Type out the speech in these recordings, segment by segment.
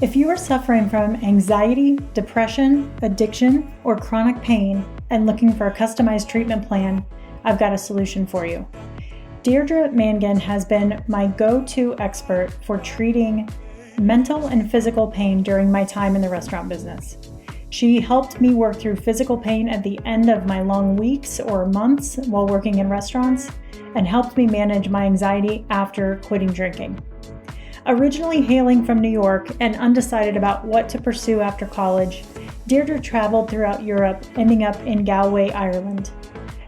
If you are suffering from anxiety, depression, addiction, or chronic pain and looking for a customized treatment plan, I've got a solution for you. Deirdre Mangan has been my go-to expert for treating mental and physical pain during my time in the restaurant business. She helped me work through physical pain at the end of my long weeks or months while working in restaurants and helped me manage my anxiety after quitting drinking. Originally hailing from New York and undecided about what to pursue after college, Deirdre traveled throughout Europe, ending up in Galway, Ireland.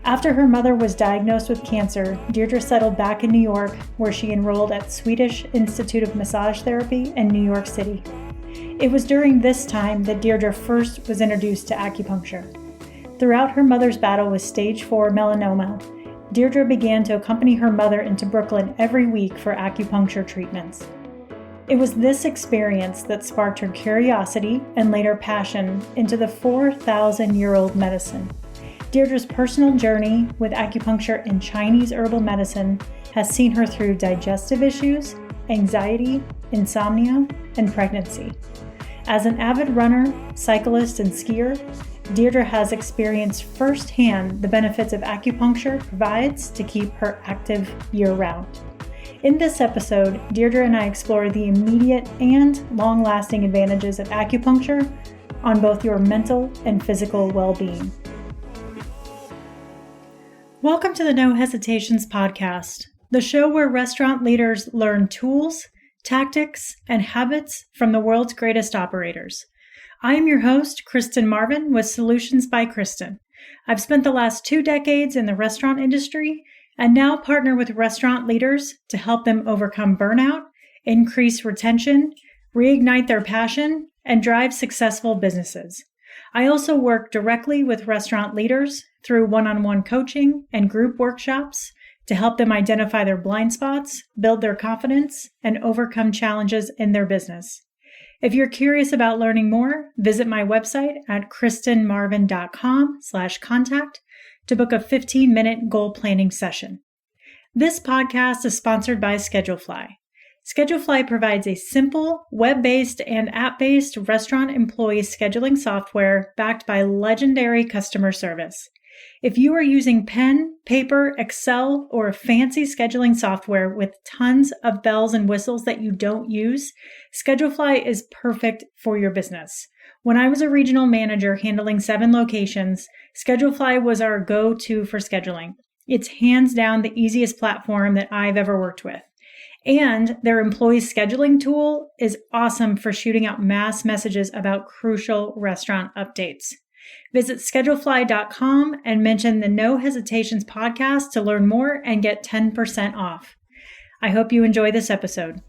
After her mother was diagnosed with cancer, Deirdre settled back in New York, where she enrolled at Swedish Institute of Massage Therapy in New York City. It was during this time that Deirdre first was introduced to acupuncture. Throughout her mother's battle with stage 4 melanoma, Deirdre began to accompany her mother into Brooklyn every week for acupuncture treatments. It was this experience that sparked her curiosity and later passion into the 4,000-year-old medicine. Deirdre's personal journey with acupuncture and Chinese herbal medicine has seen her through digestive issues, anxiety, insomnia, and pregnancy. As an avid runner, cyclist, and skier, Deirdre has experienced firsthand the benefits of acupuncture provides to keep her active year-round. In this episode, Deirdre and I explore the immediate and long-lasting advantages of acupuncture on both your mental and physical well-being. Welcome to the No Hesitations podcast, the show where restaurant leaders learn tools, tactics, and habits from the world's greatest operators. I am your host, Kristen Marvin, with Solutions by Kristen. I've spent the last 2 decades in the restaurant industry and now partner with restaurant leaders to help them overcome burnout, increase retention, reignite their passion, and drive successful businesses. I also work directly with restaurant leaders through one-on-one coaching and group workshops to help them identify their blind spots, build their confidence, and overcome challenges in their business. If you're curious about learning more, visit my website at kristenmarvin.com/contact to book a 15-minute goal planning session. This podcast is sponsored by Schedulefly. Schedulefly provides a simple, web-based and app-based restaurant employee scheduling software backed by legendary customer service. If you are using pen, paper, Excel, or fancy scheduling software with tons of bells and whistles that you don't use, Schedulefly is perfect for your business. When I was a regional manager handling 7 locations, Schedulefly was our go-to for scheduling. It's hands down the easiest platform that I've ever worked with. And their employee scheduling tool is awesome for shooting out mass messages about crucial restaurant updates. Visit schedulefly.com and mention the No Hesitations podcast to learn more and get 10% off. I hope you enjoy this episode.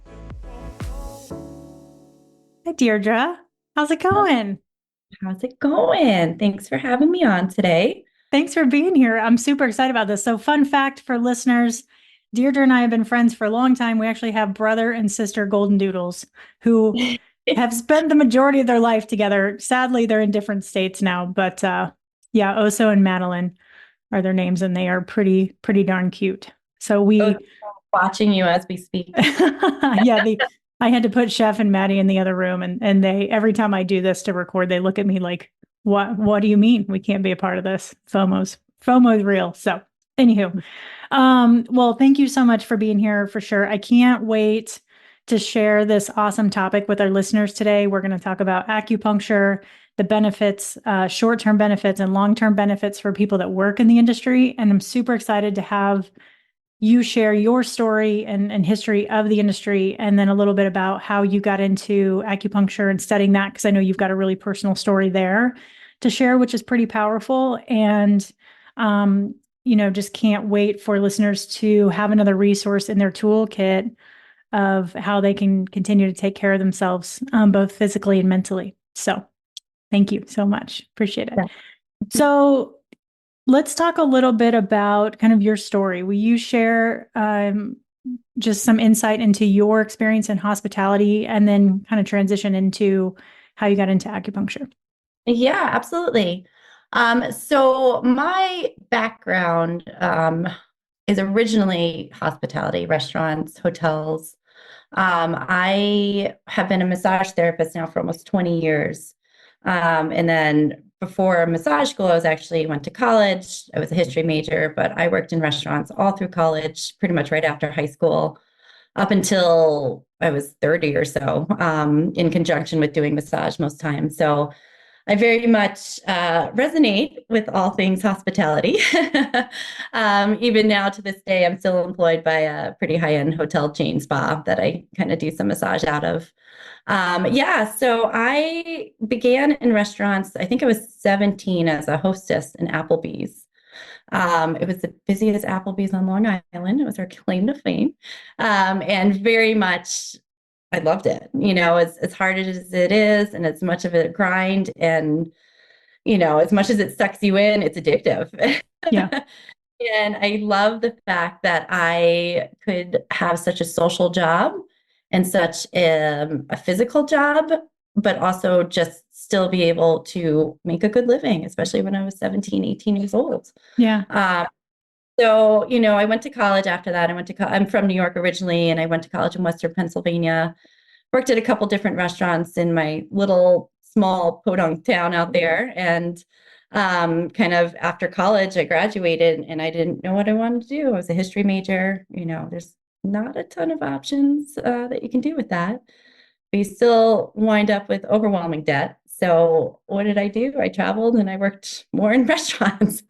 Hi, Deirdre. How's it going? How's it going? Thanks for having me on today. Thanks for being here. I'm super excited about this. So, fun fact for listeners, Deirdre and I have been friends for a long time. We actually have brother and sister golden doodles who have spent the majority of their life together. Sadly, they're in different states now, but yeah, Oso and Madeline are their names, and they are pretty darn cute. So watching you as we speak. Yeah, I had to put Chef and Maddie in the other room, and they every time I do this to record, they look at me like, what do you mean we can't be a part of this? FOMO's real. So anywho, well, thank you so much for being here for sure. I can't wait to share this awesome topic with our listeners today. We're going to talk about acupuncture, the benefits, short-term benefits and long-term benefits for people that work in the industry. And I'm super excited to have you share your story and history of the industry, and then a little bit about how you got into acupuncture and studying that, because I know you've got a really personal story there to share, which is pretty powerful. And, just can't wait for listeners to have another resource in their toolkit of how they can continue to take care of themselves, both physically and mentally. So thank you so much. Appreciate it. Yeah. So let's talk a little bit about kind of your story. Will you share just some insight into your experience in hospitality and then kind of transition into how you got into acupuncture? Yeah, absolutely. So my background is originally hospitality, restaurants, hotels. I have been a massage therapist now for almost 20 years. And then before massage school, I was actually went to college. I was a history major, but I worked in restaurants all through college, pretty much right after high school, up until I was 30 or so, in conjunction with doing massage most times. So I very much resonate with all things hospitality. Even now to this day, I'm still employed by a pretty high-end hotel chain spa that I kind of do some massage out of. Yeah, so I began in restaurants. I think I was 17 as a hostess in Applebee's. It was the busiest Applebee's on Long Island. It was our claim to fame. And very much I loved it. As hard as it is, and as much of a grind, and as much as it sucks you in, it's addictive. Yeah. And I love the fact that I could have such a social job and such a physical job, but also just still be able to make a good living, especially when I was 17, 18 years old. Yeah. So, I went to college after that. I'm from New York originally, and I went to college in Western Pennsylvania. Worked at a couple different restaurants in my little small podunk town out there. And kind of after college, I graduated and I didn't know what I wanted to do. I was a history major. There's not a ton of options that you can do with that. But you still wind up with overwhelming debt. So what did I do? I traveled and I worked more in restaurants.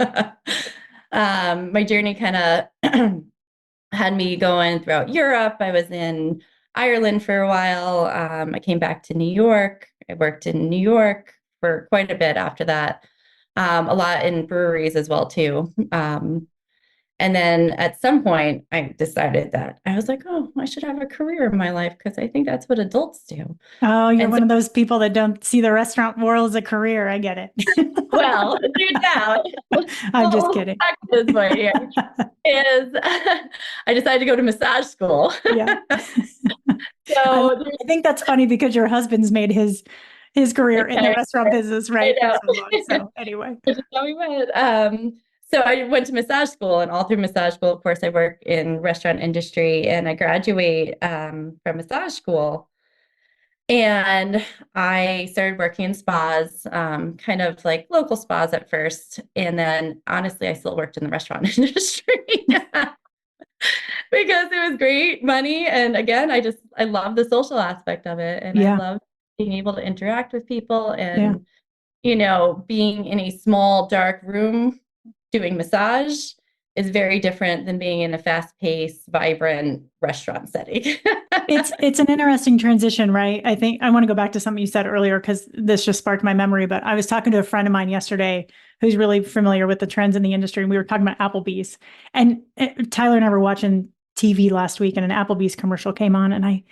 My journey kind of had me going throughout Europe. I was in Ireland for a while. I came back to New York. I worked in New York for quite a bit after that. A lot in breweries as well too. And then at some point, I decided that I was like, oh, I should have a career in my life because I think that's what adults do. Oh, you're And one so, of those people that don't see the restaurant world as a career. I get it. well, do now. I'm just Well, kidding. back to this point here is I decided to go to massage school. Yeah. I, So I think that's funny because your husband's made his career in the okay, restaurant business, I right, for know. so long. So anyway. Which is how we went. So I went to massage school, and all through massage school, of course, I work in restaurant industry, and I graduate from massage school, and I started working in spas, kind of like local spas at first, and then honestly, I still worked in the restaurant industry because it was great money, and again, I love the social aspect of it, and I Yeah. love being able to interact with people Yeah. and being in a small, dark room doing massage is very different than being in a fast-paced, vibrant restaurant setting. It's an interesting transition, right? I think I want to go back to something you said earlier because this just sparked my memory. But I was talking to a friend of mine yesterday who's really familiar with the trends in the industry, and we were talking about Applebee's. And Tyler and I were watching TV last week, and an Applebee's commercial came on, and I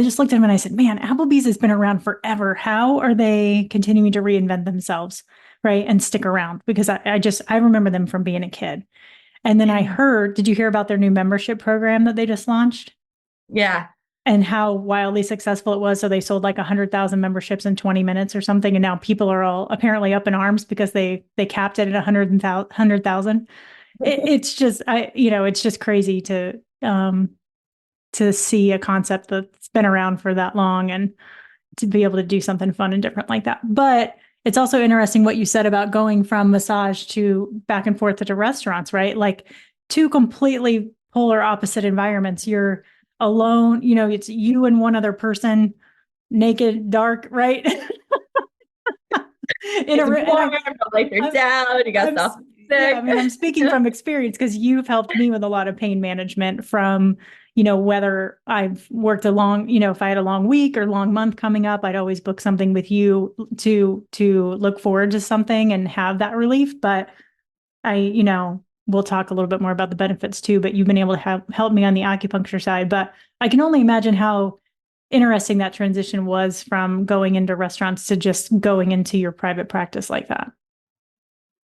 just looked at him and I said, "Man, Applebee's has been around forever. How are they continuing to reinvent themselves, right, and stick around?" Because I remember them from being a kid. And then I heard, did you hear about their new membership program that they just launched? Yeah. And how wildly successful it was. So they sold like 100,000 memberships in 20 minutes or something. And now people are all apparently up in arms because they capped it at 100,000. It's just, it's just crazy to see a concept that's been around for that long and to be able to do something fun and different like that. But it's also interesting what you said about going from massage to back and forth to restaurants, right? Like two completely polar opposite environments. You're alone, it's you and one other person, naked, dark, right? in It's a, and warm, but like you're down, you got I'm, soft yeah, I music. mean, I'm speaking from experience because you've helped me with a lot of pain management from, whether I've worked a long, if I had a long week or long month coming up, I'd always book something with you to look forward to something and have that relief. But we'll talk a little bit more about the benefits too, but you've been able to help me on the acupuncture side. But I can only imagine how interesting that transition was from going into restaurants to just going into your private practice like that.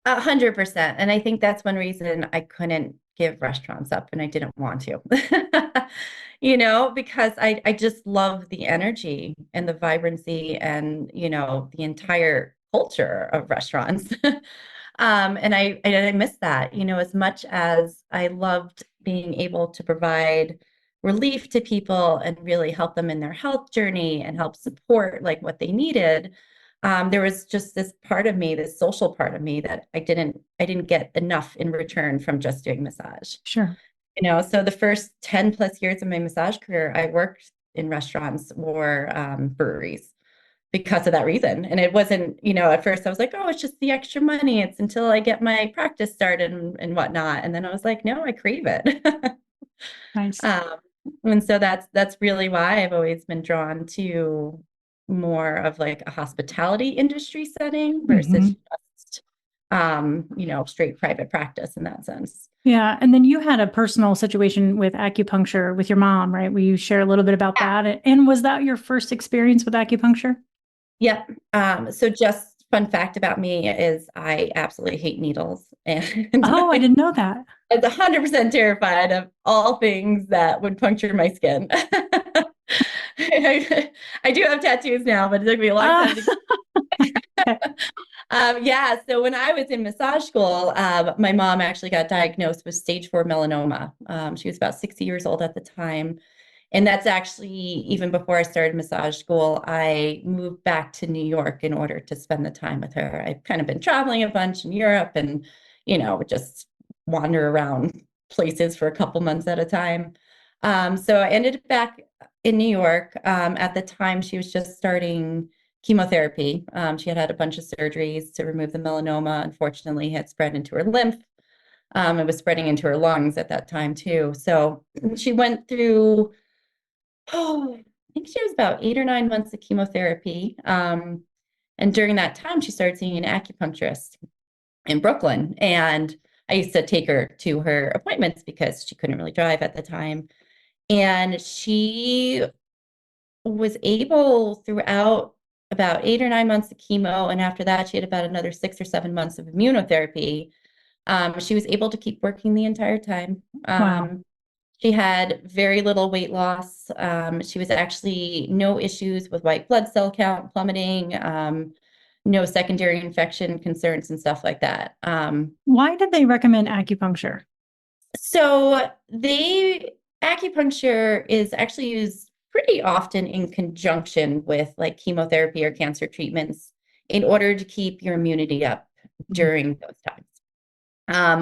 100%. And I think that's one reason I couldn't give restaurants up and I didn't want to. Because I just love the energy and the vibrancy and, the entire culture of restaurants. And I miss that, as much as I loved being able to provide relief to people and really help them in their health journey and help support like what they needed, there was just this part of me, this social part of me that I didn't get enough in return from just doing massage. Sure. So the first 10 plus years of my massage career, I worked in restaurants or breweries because of that reason. And it wasn't, at first I was like, oh, it's just the extra money. It's until I get my practice started and whatnot. And then I was like, no, I crave it. Nice. And so that's really why I've always been drawn to more of like a hospitality industry setting versus just, straight private practice in that sense. Yeah. And then you had a personal situation with acupuncture with your mom, right? Will you share a little bit about that? And was that your first experience with acupuncture? Yep. So just fun fact about me is I absolutely hate needles. And Oh, I didn't know that. I was 100% terrified of all things that would puncture my skin. I do have tattoos now, but it took me a long time to so when I was in massage school, my mom actually got diagnosed with stage 4 melanoma. She was about 60 years old at the time. And that's actually, even before I started massage school, I moved back to New York in order to spend the time with her. I've kind of been traveling a bunch in Europe and, just wander around places for a couple months at a time. So I ended up back in New York. At the time, she was just starting chemotherapy. She had a bunch of surgeries to remove the melanoma. Unfortunately, it had spread into her lymph. It was spreading into her lungs at that time too. So she went through, I think she was about 8 or 9 months of chemotherapy. And during that time, she started seeing an acupuncturist in Brooklyn. And I used to take her to her appointments because she couldn't really drive at the time. And she was able throughout about 8 or 9 months of chemo. And after that, she had about another 6 or 7 months of immunotherapy. She was able to keep working the entire time. Wow. She had very little weight loss. She was actually no issues with white blood cell count plummeting, no secondary infection concerns and stuff like that. Why did they recommend acupuncture? So acupuncture is actually used pretty often in conjunction with like chemotherapy or cancer treatments in order to keep your immunity up during those times.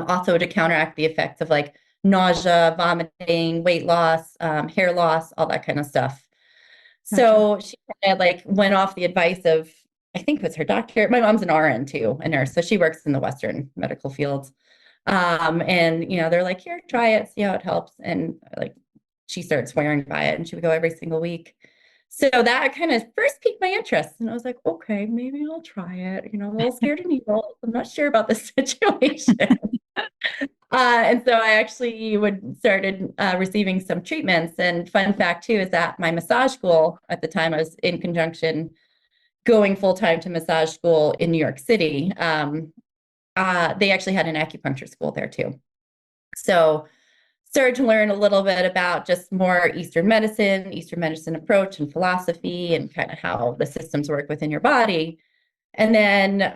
Also to counteract the effects of like nausea, vomiting, weight loss, hair loss, all that kind of stuff. So she kind of like went off the advice of, I think it was her doctor. My mom's an RN too, a nurse. So she works in the Western medical fields. And they're like, here, try it, see how it helps. And like, she started swearing by it and she would go every single week. So that kind of first piqued my interest. And I was like, okay, maybe I'll try it. I'm a little scared of needles. I'm not sure about this situation. And so I actually started receiving some treatments. And fun fact too, is that my massage school at the time, I was in conjunction going full-time to massage school in New York City. They actually had an acupuncture school there too. So started to learn a little bit about just more Eastern medicine approach and philosophy and kind of how the systems work within your body. And then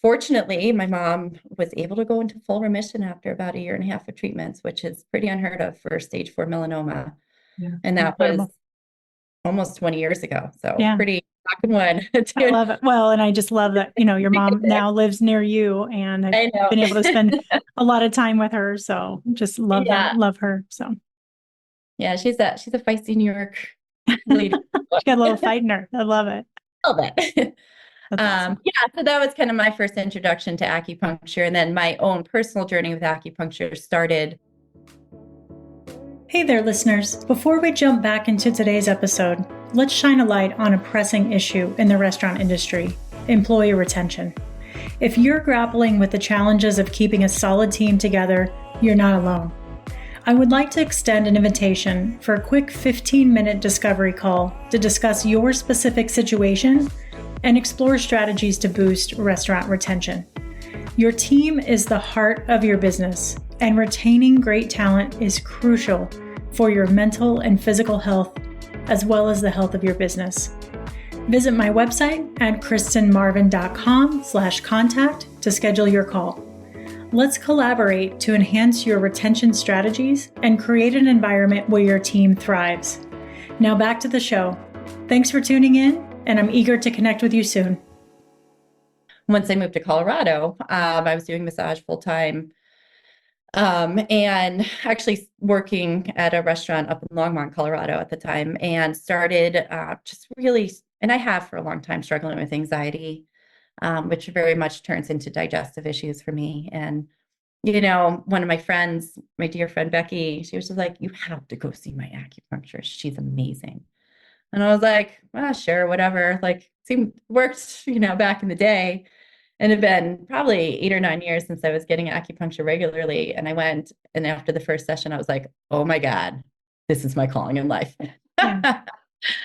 fortunately, my mom was able to go into full remission after about 1.5 years of treatments, which is pretty unheard of for stage 4 melanoma. Yeah, and that was almost 20 years ago. So pretty knock and wood. I love it. Well, and I just love that, your mom now lives near you and I've been able to spend a lot of time with her. So just love that. Love her. So yeah, she's a feisty New York lady. She got a little fight in her. I love it. A little bit. Awesome. So that was kind of my first introduction to acupuncture. And then my own personal journey with acupuncture started. Hey there, listeners. Before we jump back into today's episode, let's shine a light on a pressing issue in the restaurant industry: employee retention. If you're grappling with the challenges of keeping a solid team together, you're not alone. I would like to extend an invitation for a quick 15-minute discovery call to discuss your specific situation and explore strategies to boost restaurant retention. Your team is the heart of your business, and retaining great talent is crucial for your mental and physical health, as well as the health of your business. Visit my website at kristenmarvin.com/contact to schedule your call. Let's collaborate to enhance your retention strategies and create an environment where your team thrives. Now back to the show. Thanks for tuning in, and I'm eager to connect with you soon. Once I moved to Colorado, I was doing massage full time, and actually working at a restaurant up in Longmont, Colorado at the time, and started just really, and I have for a long time, struggling with anxiety, which very much turns into digestive issues for me. And, one of my friends, my dear friend Becky, she was just like, you have to go see my acupuncturist. She's amazing. And I was like, well, sure, whatever. Like, seemed worked, back in the day. And it had been probably 8 or 9 years since I was getting acupuncture regularly. And I went, and after the first session, I was like, oh my God, this is my calling in life. Yeah,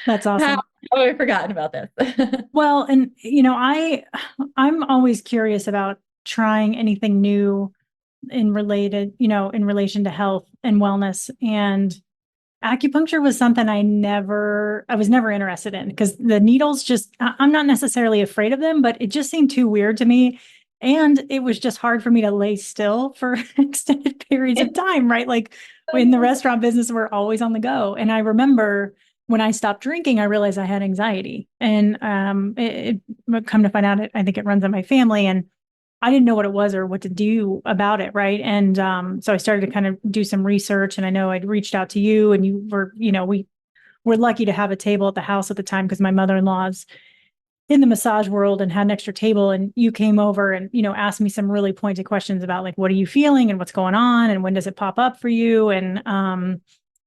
that's awesome. How have I forgotten about this? Well, and I'm always curious about trying anything new in relation to health and wellness. And acupuncture was something I was never interested in because the needles I'm not necessarily afraid of them, but it just seemed too weird to me. And it was just hard for me to lay still for extended periods of time, right? Like in the restaurant business, we're always on the go. And I remember when I stopped drinking, I realized I had anxiety. And it come to find out, I think it runs in my family. And I didn't know what it was or what to do about it. Right. And so I started to kind of do some research, and I know I'd reached out to you, and you were, we were lucky to have a table at the house at the time because my mother-in-law's in the massage world and had an extra table. And you came over and, asked me some really pointed questions about, like, what are you feeling and what's going on and when does it pop up for you? And,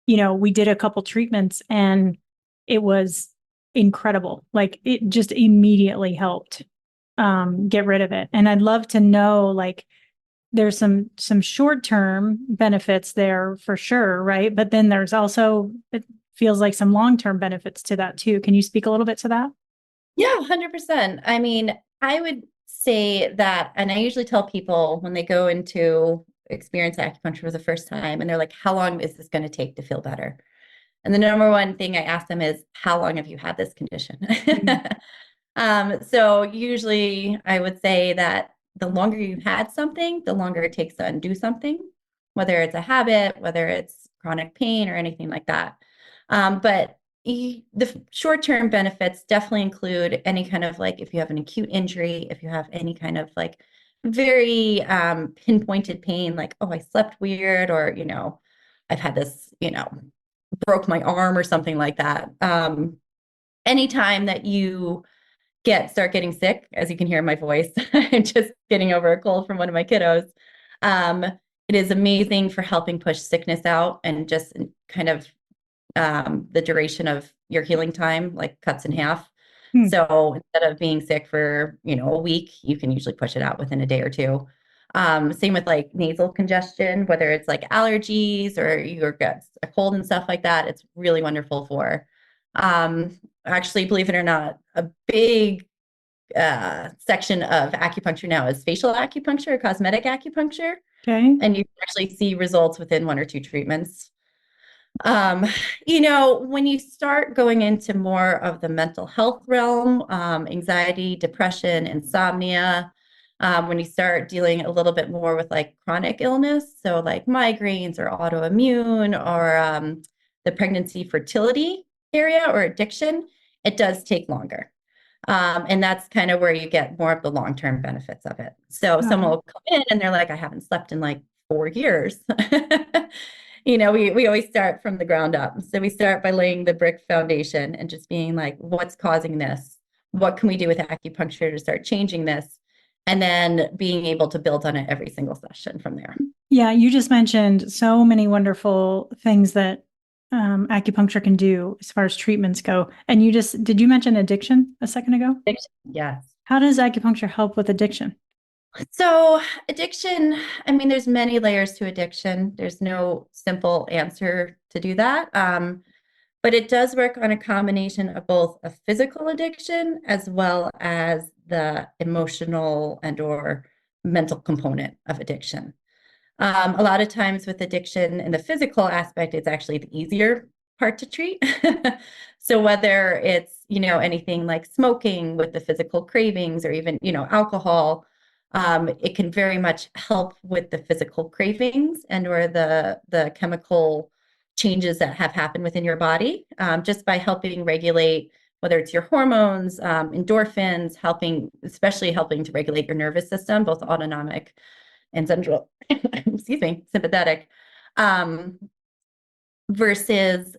we did a couple treatments, and it was incredible. Like, it just immediately helped get rid of it. And I'd love to know, like, there's some short-term benefits there for sure, right? But then there's also, it feels like, some long-term benefits to that too. Can you speak a little bit to that? Yeah, 100%. I mean, I would say that, and I usually tell people when they go into experience acupuncture for the first time, and they're like, how long is this going to take to feel better? And the number one thing I ask them is, how long have you had this condition? So usually I would say that the longer you've had something, the longer it takes to undo something, whether it's a habit, whether it's chronic pain or anything like that. But the short-term benefits definitely include any kind of, like, if you have an acute injury, if you have any kind of like very pinpointed pain, like, oh, I slept weird, or, I've had this, broke my arm or something like that. Anytime that you start getting sick, as you can hear in my voice, I'm just getting over a cold from one of my kiddos. Um, it is amazing for helping push sickness out, and just kind of the duration of your healing time, like, cuts in half. So instead of being sick for, a week, you can usually push it out within a day or two. Same with like nasal congestion, whether it's like allergies or you get a cold and stuff like that. It's really wonderful for. Actually, believe it or not, a big section of acupuncture now is facial acupuncture or cosmetic acupuncture. Okay. And you can actually see results within 1 or 2 treatments. When you start going into more of the mental health realm, anxiety, depression, insomnia, when you start dealing a little bit more with like chronic illness, so like migraines or autoimmune, or the pregnancy fertility area or addiction, it does take longer. And that's kind of where you get more of the long-term benefits of it. So someone will come in and they're like, I haven't slept in like 4 years. We always start from the ground up. So we start by laying the brick foundation and just being like, what's causing this? What can we do with acupuncture to start changing this? And then being able to build on it every single session from there. Yeah, you just mentioned so many wonderful things that acupuncture can do as far as treatments go. And did you mention addiction a second ago? Addiction, yes. How does acupuncture help with addiction? So addiction, I mean, there's many layers to addiction. There's no simple answer to do that. But it does work on a combination of both a physical addiction as well as the emotional and or mental component of addiction. A lot of times with addiction in the physical aspect, it's actually the easier part to treat. So whether it's, anything like smoking with the physical cravings, or even, alcohol, It can very much help with the physical cravings and or the chemical changes that have happened within your body, just by helping regulate whether it's your hormones, endorphins, especially helping to regulate your nervous system, both autonomic and central, excuse me, sympathetic, um, versus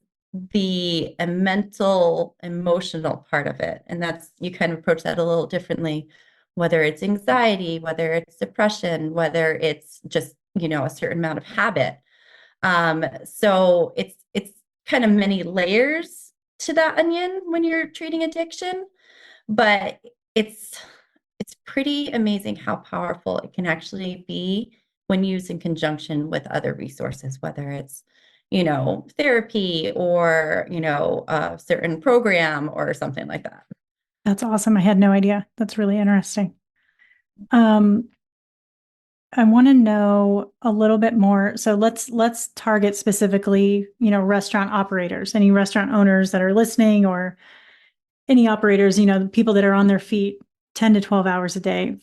the mental, emotional part of it. And that's, you kind of approach that a little differently, whether it's anxiety, whether it's depression, whether it's just, a certain amount of habit. So it's kind of many layers to that onion when you're treating addiction, but it's pretty amazing how powerful it can actually be when used in conjunction with other resources, whether it's, therapy or, a certain program or something like that. That's awesome. I had no idea. That's really interesting. Um, I want to know a little bit more. So let's target specifically, restaurant operators, any restaurant owners that are listening, or any operators, people that are on their feet 10 to 12 hours a day.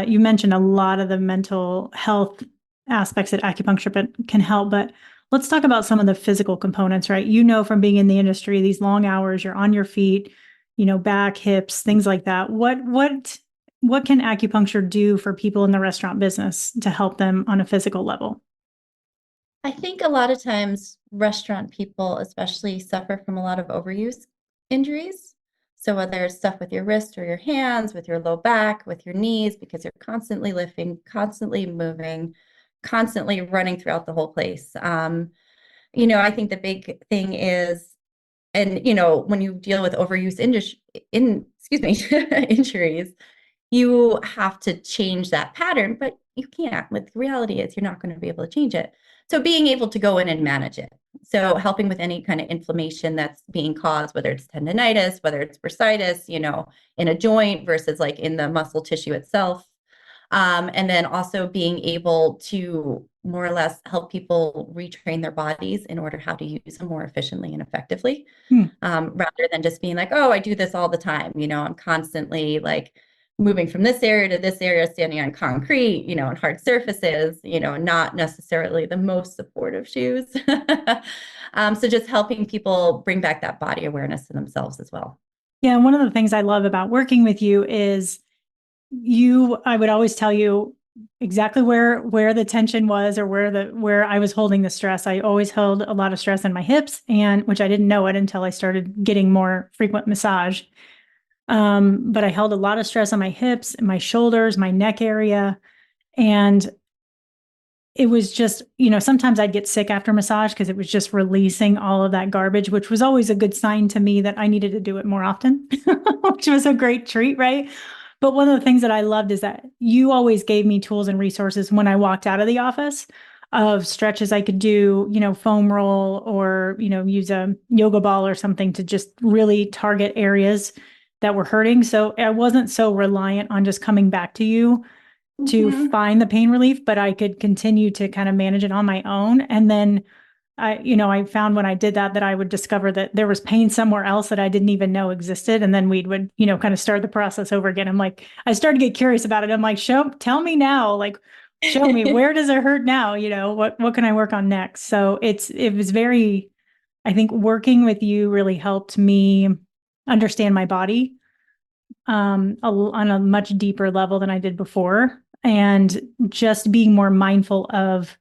You mentioned a lot of the mental health aspects that acupuncture can help, but let's talk about some of the physical components, right? From being in the industry, these long hours, you're on your feet, back, hips, things like that. What can acupuncture do for people in the restaurant business to help them on a physical level? I think a lot of times restaurant people especially suffer from a lot of overuse injuries. So whether it's stuff with your wrist or your hands, with your low back, with your knees, because you're constantly lifting, constantly moving, constantly running throughout the whole place. I think the big thing is, and when you deal with overuse injuries, you have to change that pattern, but you can't. The reality is you're not going to be able to change it. So being able to go in and manage it. So helping with any kind of inflammation that's being caused, whether it's tendonitis, whether it's bursitis, in a joint versus like in the muscle tissue itself. And then also being able to more or less help people retrain their bodies in order how to use them more efficiently and effectively, rather than just being like, oh, I do this all the time. I'm constantly like moving from this area to this area, standing on concrete, and hard surfaces, not necessarily the most supportive shoes. So just helping people bring back that body awareness to themselves as well. Yeah, one of the things I love about working with you is I would always tell you exactly where the tension was, or where I was holding the stress. I always held a lot of stress in my hips, and which I didn't know it until I started getting more frequent massage. But I held a lot of stress on my hips, my shoulders, my neck area. And it was just, sometimes I'd get sick after massage because it was just releasing all of that garbage, which was always a good sign to me that I needed to do it more often, which was a great treat, right? But one of the things that I loved is that you always gave me tools and resources when I walked out of the office of stretches I could do, foam roll, or, use a yoga ball or something to just really target areas that were hurting. So I wasn't so reliant on just coming back to you to find the pain relief, but I could continue to kind of manage it on my own. And then I found when I did that I would discover that there was pain somewhere else that I didn't even know existed. And then we would, kind of start the process over again. I started to get curious about it. I'm like, tell me now, like, show me, where does it hurt now? What can I work on next? So it was very, I think working with you really helped me understand my body on a much deeper level than I did before, and just being more mindful of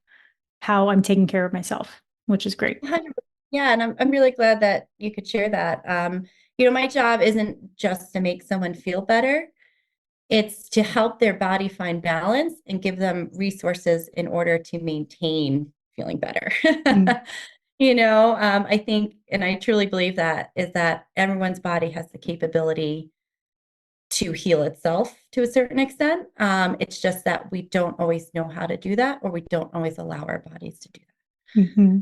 how I'm taking care of myself, which is great. Yeah, and I'm really glad that you could share that. My job isn't just to make someone feel better. It's to help their body find balance and give them resources in order to maintain feeling better. I think, and I truly believe that, is that everyone's body has the capability to heal itself to a certain extent. It's just that we don't always know how to do that, or we don't always allow our bodies to do that. Mm-hmm.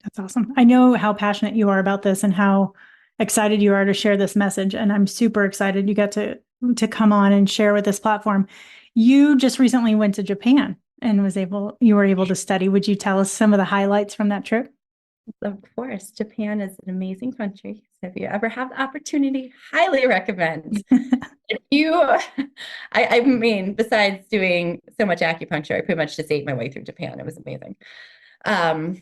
That's awesome. I know how passionate you are about this and how excited you are to share this message. And I'm super excited you got to come on and share with this platform. You just recently went to Japan and you were able to study. Would you tell us some of the highlights from that trip? Of course, Japan is an amazing country. So if you ever have the opportunity, highly recommend. If you, I mean, besides doing so much acupuncture, I pretty much just ate my way through Japan. It was amazing. Um,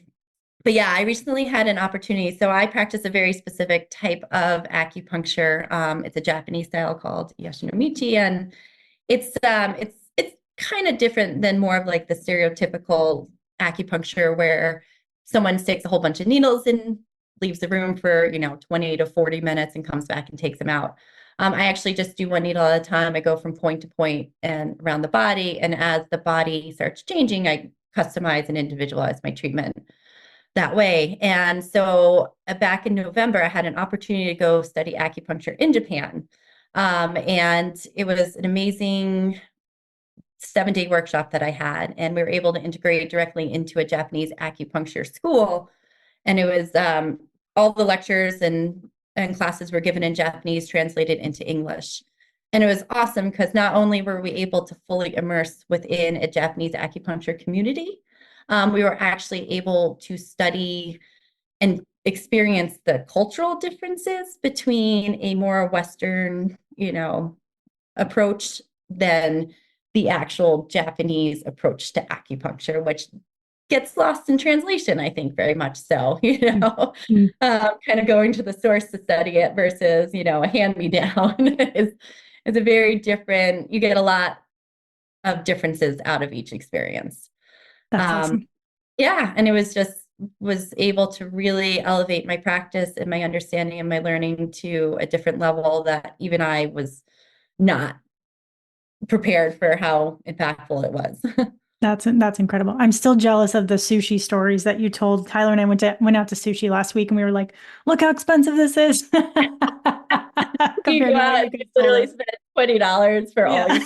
but yeah, I recently had an opportunity. So I practice a very specific type of acupuncture. It's a Japanese style called Yashinomichi, and it's kind of different than more of like the stereotypical acupuncture where someone sticks a whole bunch of needles and leaves the room for 20 to 40 minutes and comes back and takes them out. I actually just do one needle at a time. I go from point to point and around the body, and as the body starts changing, I customize and individualize my treatment that way. And so back in November, I had an opportunity to go study acupuncture in Japan. And it was an amazing 7-day workshop that I had, and we were able to integrate directly into a Japanese acupuncture school. And it was all the lectures and classes were given in Japanese, translated into English. And it was awesome because not only were we able to fully immerse within a Japanese acupuncture community, we were actually able to study and experience the cultural differences between a more Western, approach than the actual Japanese approach to acupuncture, which gets lost in translation, I think, very much so, Mm-hmm. kind of going to the source to study it versus, a hand-me-down is a very different, you get a lot of differences out of each experience. That's Um, awesome. yeah, and it was able to really elevate my practice and my understanding and my learning to a different level that even I was not prepared for how impactful it was. That's incredible. I'm still jealous of the sushi stories that you told. Tyler and I went out to sushi last week, and we were like, "Look how expensive this is You compared go to what out you and guys you told literally us." spend $20 for all Yeah,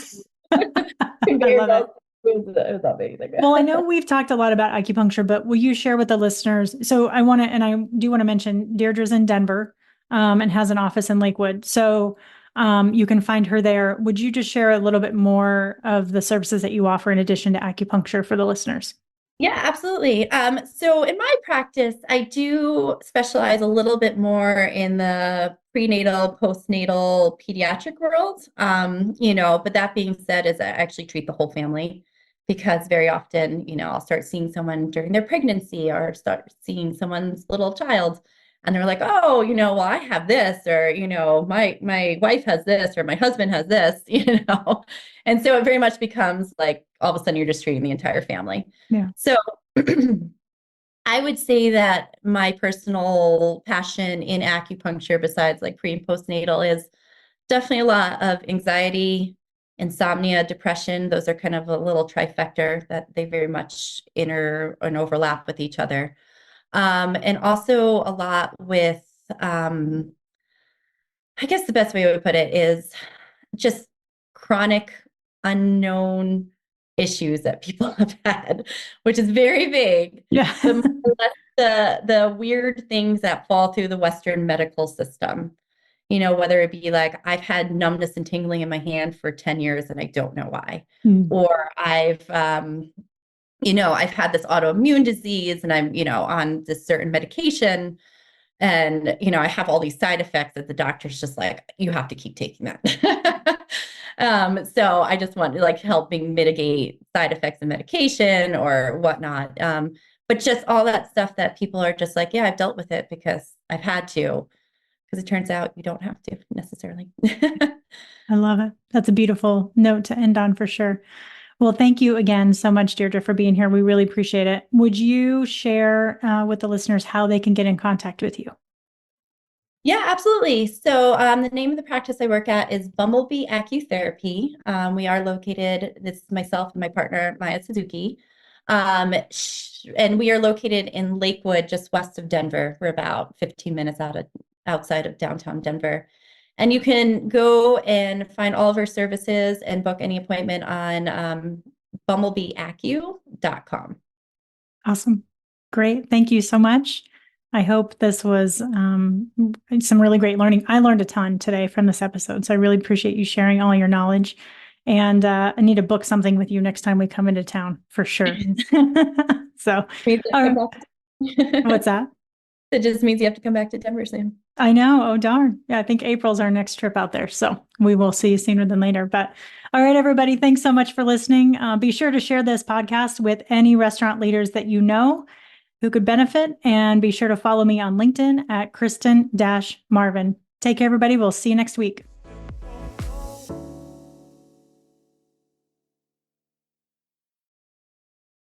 you I conveyor love it. belts. It was amazing. Well, I know we've talked a lot about acupuncture, but will you share with the listeners? So I want to, and I do want to mention Deirdre's in Denver, and has an office in Lakewood. So you can find her there. Would you just share a little bit more of the services that you offer in addition to acupuncture for the listeners? Yeah, absolutely. So in my practice, I do specialize a little bit more in the prenatal, postnatal, pediatric world. But that being said, is I actually treat the whole family because very often, I'll start seeing someone during their pregnancy or start seeing someone's little child, and they're like, oh, well, I have this, or my wife has this, or my husband has this, and so it very much becomes like all of a sudden you're just treating the entire family. Yeah. So I would say that my personal passion in acupuncture, besides like pre and postnatal, is definitely a lot of anxiety, insomnia, depression. Those are kind of a little trifecta that they very much inter and overlap with each other. And also a lot with, um, I guess the best way I would put it is just chronic unknown issues that people have had, which is very vague, Yeah. but more or less the weird things that fall through the Western medical system. Whether it be like I've had numbness and tingling in my hand for 10 years and I don't know why. Mm. Or I've had this autoimmune disease and I'm, on this certain medication, and I have all these side effects that the doctor's just like, you have to keep taking that. So I just want to like helping mitigate side effects of medication or whatnot. But just all that stuff that people are just like, yeah, I've dealt with it because I've had to, because it turns out you don't have to necessarily. I love it. That's a beautiful note to end on for sure. Well, thank you again so much, Deirdre, for being here. We really appreciate it. Would you share with the listeners how they can get in contact with you? Yeah, absolutely. So the name of the practice I work at is Bumblebee Acutherapy. We are located, this is myself and my partner, Maya Suzuki. And we are located in Lakewood, just west of Denver. We're about 15 minutes outside of downtown Denver. And you can go and find all of our services and book any appointment on bumblebeeacu.com. Awesome. Great. Thank you so much. I hope this was some really great learning. I learned a ton today from this episode. So I really appreciate you sharing all your knowledge. And I need to book something with you next time we come into town for sure. So, Please come back. what's that? That just means you have to come back to Denver soon. I know. Oh, darn. Yeah, I think April's our next trip out there. So we will see you sooner than later. But all right, everybody, thanks so much for listening. Be sure to share this podcast with any restaurant leaders that you know who could benefit. And be sure to follow me on LinkedIn at Kristen-Marvin. Take care, everybody. We'll see you next week.